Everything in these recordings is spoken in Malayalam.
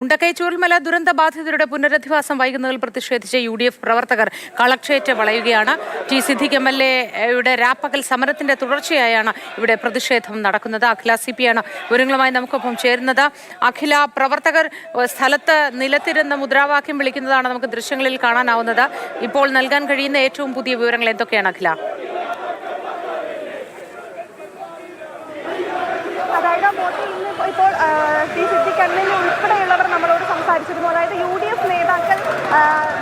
മുണ്ടക്കൈ ചൂരൽമല ദുരന്ത ബാധിതരുടെ പുനരധിവാസം വൈകുന്നതിൽ പ്രതിഷേധിച്ച് UDF പ്രവർത്തകർ കളക്ട്രേറ്റ് വളയുകയാണ്. ടി സിദ്ദിഖ് MLA-യുടെ രാപ്പകൽ സമരത്തിന്റെ തുടർച്ചയായാണ് ഇവിടെ പ്രതിഷേധം നടക്കുന്നത്. അഖില CP ആണ് വിവരങ്ങളുമായി നമുക്കൊപ്പം ചേരുന്നത്. അഖില, പ്രവർത്തകർ സ്ഥലത്ത് നിലത്തിരുന്ന് മുദ്രാവാക്യം വിളിക്കുന്നതാണ് നമുക്ക് ദൃശ്യങ്ങളിൽ കാണാനാവുന്നത്. ഇപ്പോൾ നൽകാൻ കഴിയുന്ന ഏറ്റവും പുതിയ വിവരങ്ങൾ എന്തൊക്കെയാണ് അഖില? അതായത് ഇപ്പോൾ ടി സിദ്ദിഖ് MLA ഉൾപ്പെടെയുള്ളവർ നമ്മളോട് സംസാരിച്ചിരുന്നു. അതായത് UDF നേതാക്കൾ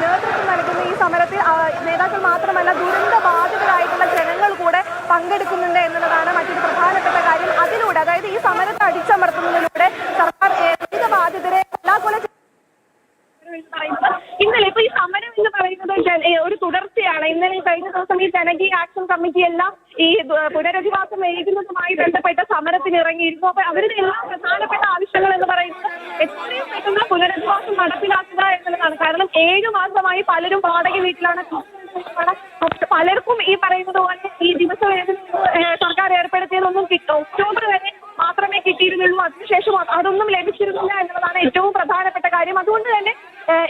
നേതൃത്വം നൽകുന്ന ഈ സമരത്തിൽ നേതാക്കൾ മാത്രമല്ല ദുരന്ത ബാധിതരായിട്ടുള്ള ജനങ്ങൾ കൂടെ പങ്കെടുക്കുന്നുണ്ട് എന്നുള്ളതാണ് മറ്റൊരു പ്രധാനപ്പെട്ട കാര്യം. അതിലൂടെ അതായത് ഈ സമരത്തെ അടിച്ചമർത്തുന്നതിലൂടെ സർക്കാർ ദുരിത ബാധിതരെ ഇന്നലെ ഇപ്പൊ ഈ സമരം എന്ന് പറയുന്നത് ഒരു തുടർച്ചയാണ്. ഇന്നലെ കഴിഞ്ഞ ദിവസം ഈ ജനകീയ ആക്ഷൻ കമ്മിറ്റി എല്ലാം ഈ പുനരധിവാസം വൈകുന്നതുമായി ബന്ധപ്പെട്ട സമരത്തിന് ഇറങ്ങിയിരുന്നു. അപ്പൊ അവരുടെ എല്ലാ പ്രധാനപ്പെട്ട ആവശ്യങ്ങൾ എന്ന് പറയുന്നത് എത്രയും പെട്ടെന്ന് പുനരധിവാസം നടപ്പിലാക്കുക എന്നുള്ളതാണ്. കാരണം 7 മാസമായി പലരും വാടക വീട്ടിലാണ്. പലർക്കും ഈ പറയുന്നത് പോലെ ഈ ദിവസം സർക്കാർ ഏർപ്പെടുത്തിയതൊന്നും ഒക്ടോബർ വരെ മാത്രമേ കിട്ടിയിരുന്നുള്ളൂ. അതിനുശേഷം അതൊന്നും ലഭിച്ചിരുന്നില്ല എന്നുള്ളതാണ് ഏറ്റവും പ്രധാനപ്പെട്ട കാര്യം. അതുകൊണ്ട് തന്നെ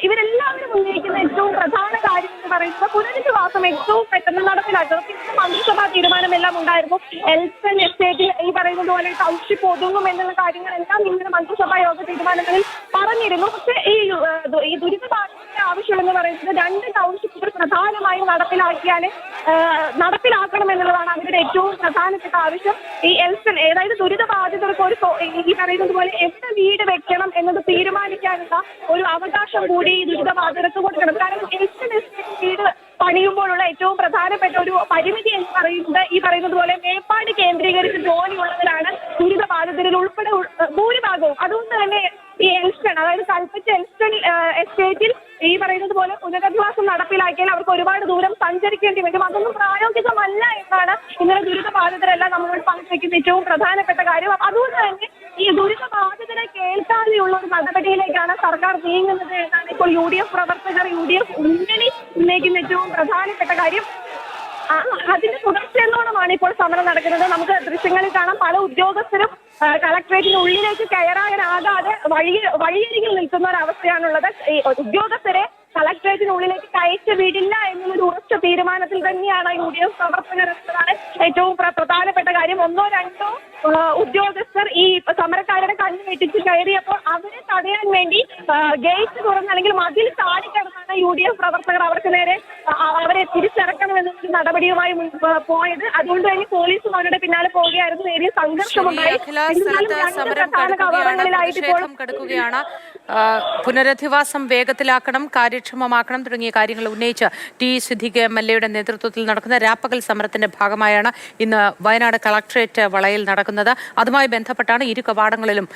ഇവരെല്ലാവരും ഉന്നയിക്കുന്ന ഏറ്റവും പ്രധാന കാര്യം എന്ന് പറയുന്നത് പുനരധിവാസം ഏറ്റവും പെട്ടെന്ന് നടപ്പിലാക്കുക. മന്ത്രിസഭാ തീരുമാനമെല്ലാം ഉണ്ടായിരുന്നു. എൽസൺ എസ്റ്റേറ്റിൽ ഈ പറയുന്നത് പോലെ ടൗൺഷിപ്പ് ഒതുങ്ങും എന്നുള്ള കാര്യങ്ങളെല്ലാം ഇന്നലെ മന്ത്രിസഭാ യോഗ തീരുമാനങ്ങളിൽ പറഞ്ഞിരുന്നു. പക്ഷേ ഈ ദുരിതബാധിതരുടെ ആവശ്യം എന്ന് പറയുന്നത് 2 ടൗൺഷിപ്പുകൾ പ്രധാനമായും നടപ്പിലാക്കണം എന്നുള്ളതാണ് അവരുടെ ഏറ്റവും പ്രധാനപ്പെട്ട ആവശ്യം. ഈ എൽസൺ അതായത് ദുരിതബാധിതർക്ക് ഈ പറയുന്നത് പോലെ എവിടെ വീട് വെക്കണം എന്നത് തീരുമാനിക്കാനുള്ള ഒരു അവകാശം കൂടി ഈ ദുരിതബാധിതർക്ക് കൊടുക്കണം. കാരണം എൽസൺ എസ്റ്റേറ്റ് വീട് പണിയുമ്പോഴുള്ള ഏറ്റവും പ്രധാനപ്പെട്ട ഒരു പരിമിതി എന്ന് പറയുന്നത് ഈ പറയുന്നത് പോലെ മേപ്പാടി കേന്ദ്രീകരിച്ച് ജോലിയുള്ളവരാണ് ദുരിതബാധിതരിൽ ഉൾപ്പെടെ ഭൂരിഭാഗവും. അതുകൊണ്ട് തന്നെ ഈ എൽസ്റ്റൺ അതായത് കൽപ്പറ്റ എൽസ്റ്റൺ എസ്റ്റേറ്റിൽ ഈ പറയുന്നത് പോലെ പുനരധിവാസം നടപ്പിലാക്കിയാൽ അവർക്ക് ഒരുപാട് ദൂരം സഞ്ചരിക്കേണ്ടി വരും. അതൊന്നും പ്രായോഗികമല്ല എന്നാണ് ഇന്നലെ ദുരിതബാധിതരെല്ലാം നമ്മളോട് പങ്കുവയ്ക്കുന്ന ഏറ്റവും പ്രധാനപ്പെട്ട കാര്യം. അതുകൊണ്ട് തന്നെ ഈ ദുരിതബാധിതരെ കേൾക്കാതെയുള്ള ഒരു നടപടിയിലേക്കാണ് സർക്കാർ നീങ്ങുന്നത് എന്നാണ് ഇപ്പോൾ UDF പ്രവർത്തകർ UDF മുന്നണി ഉന്നയിക്കുന്ന ഏറ്റവും പ്രധാനപ്പെട്ട കാര്യം. അതിന്റെ തുടർച്ചയെന്നോണമാണ് ഇപ്പോൾ സമരം നടക്കുന്നത്. നമുക്ക് ദൃശ്യങ്ങളിൽ കാണാം. പല ഉദ്യോഗസ്ഥരും കളക്ട്രേറ്റിനുള്ളിലേക്ക് കയറാനാകാതെ വഴിയരികിൽ നിൽക്കുന്ന ഒരവസ്ഥയാണുള്ളത്. ഈ ഉദ്യോഗസ്ഥരെ കളക്ട്രേറ്റിനുള്ളിലേക്ക് കയറ്റി വിടില്ല എന്നൊരു ഉറച്ച തീരുമാനത്തിൽ തന്നെയാണ് UDF പ്രവർത്തകർ എന്നതാണ് ഏറ്റവും പ്രധാനപ്പെട്ട കാര്യം. 1 or 2 ഉദ്യോഗസ്ഥർ ഈ സമരക്കാരുടെ കണ്ണ് വെട്ടിച്ച് കയറിയപ്പോൾ അവരെ തടയാൻ വേണ്ടി ഗേറ്റ് തുറന്ന് അല്ലെങ്കിൽ മതിൽ ചാടിക്കടന്നാണ് UDF പ്രവർത്തകർ അവർക്ക് നേരെ അവരെ തിരിച്ചിറക്കണമെന്നൊരു നടപടിയുമായി പോയത്. അതുകൊണ്ട് തന്നെ പോലീസും അവരുടെ പിന്നാലെ പോവുകയായിരുന്നു. നേരിയ സംഘർഷമുണ്ടായി. കടക്കുകയാണ്. പുനരധിവാസം വേഗത്തിലാക്കണം, കാര്യക്ഷമമാക്കണം തുടങ്ങിയ കാര്യങ്ങൾ ഉന്നയിച്ച് ടി സിദ്ദിഖ് MLA-യുടെ നേതൃത്വത്തിൽ നടക്കുന്ന രാപ്പകൽ സമരത്തിന്റെ ഭാഗമായാണ് ഇന്ന് വയനാട് കളക്ട്രേറ്റ് വളയിൽ നടക്കുന്നത്. അതുമായി ബന്ധപ്പെട്ടാണ് ഇരു കവാടങ്ങളിലും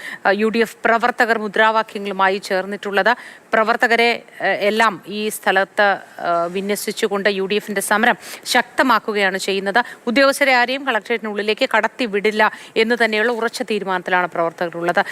UDF പ്രവർത്തകർ മുദ്രാവാക്യങ്ങളുമായി ചേർന്നിട്ടുള്ളത്. പ്രവർത്തകരെ എല്ലാം ഈ സ്ഥലത്ത് വിന്യസിച്ചുകൊണ്ട് UDF-ന്റെ സമരം ശക്തമാക്കുകയാണ് ചെയ്യുന്നത്. ഉദ്യോഗസ്ഥരെ ആരെയും കളക്ട്രേറ്റിനുള്ളിലേക്ക് കടത്തി വിടില്ല എന്ന് തന്നെയുള്ള ഉറച്ച തീരുമാനത്തിലാണ് പ്രവർത്തകരുള്ളത്.